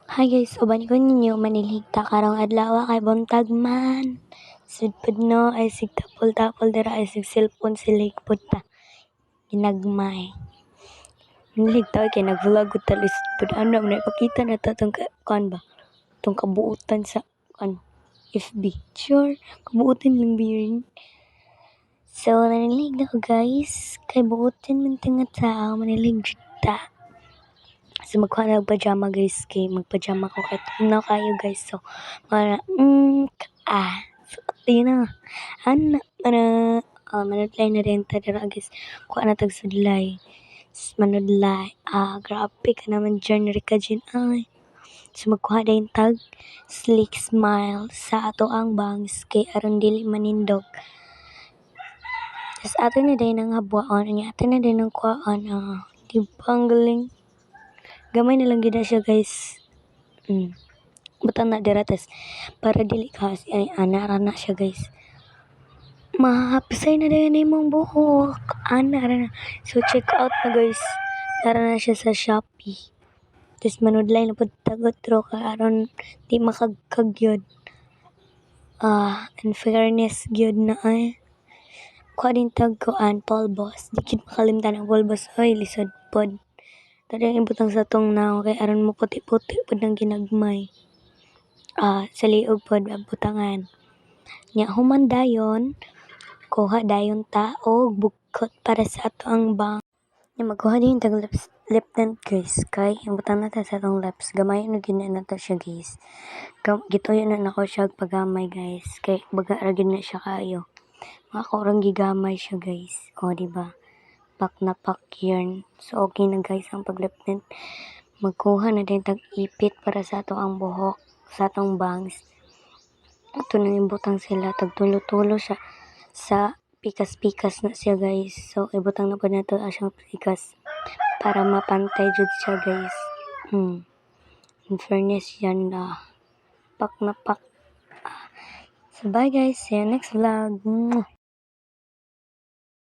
Hi guys, uban ko ninyo manilhigta karong adlaw kay buntag man. Sudpud no ay sig tapol-tapol dira ay sig cellphone siligpod ta. Ginagmay. Manilhigta kay nag-vlog ko talis pud ano man ipakita na ta tong kan ba. Tong kabuutan sa kan FB. Sure, kabuutan lang biyon. So, nanilhigta ko guys. Kay buutan man tinga tao manilhigta. So, magkuha na pajama guys kay magpajama ko kay tunaw kayo guys. So, mga so, na. Ana, manudlay na rin ta dira guys. Kuha na tag sudlay. Manudlay. Grabe ka naman dyan, Rika Jin. Ay. So, magkuha din tag slick smile sa ato ang bangs kay aron dili manindog. Tapos ato na din ang habuan. Ato na din ang kuhaan. Di ba ang galing? Gamay na lang gina siya guys. Butang na dira tas para dili ka ay ana na siya guys. Mahapisay na din imong buhok. Ana na. So check out na guys. Tara na siya sa Shopee. Tas manudlay na pud tagot ro ka aron di makagkag yun. In fairness gyud na ay. Kuha din tag kuan polvos. Di gid makalimtan ang polvos. Oy lisod pod. Tara ibutang sa tong naong kay aron mo puti-puti pod ang ginagmay. Sa liog pod butangan. Nya human dayon, kuha dayon ta og bukot para sa ato ang bang. Nya magkuha din tag lip tint guys kay butang na ta sa atong lips. Gamay na gid na ta siya guys. Gituyo na nako siya pagamay guys kay baga ra gid na siya kayo. Makakurang gigamay siya guys. O di ba? Pak na pak yarn. So okay na guys ang pag lip tint. Magkuha na din tag ipit para sa ato ang buhok, sa atong bangs. Ito na yung butang sila, tagtulo-tulo siya sa pikas-pikas na siya guys. So ibutang na po na ito siyang pikas para mapantay jud siya guys. In fairness yan pak na pak. So bye guys, see you next vlog.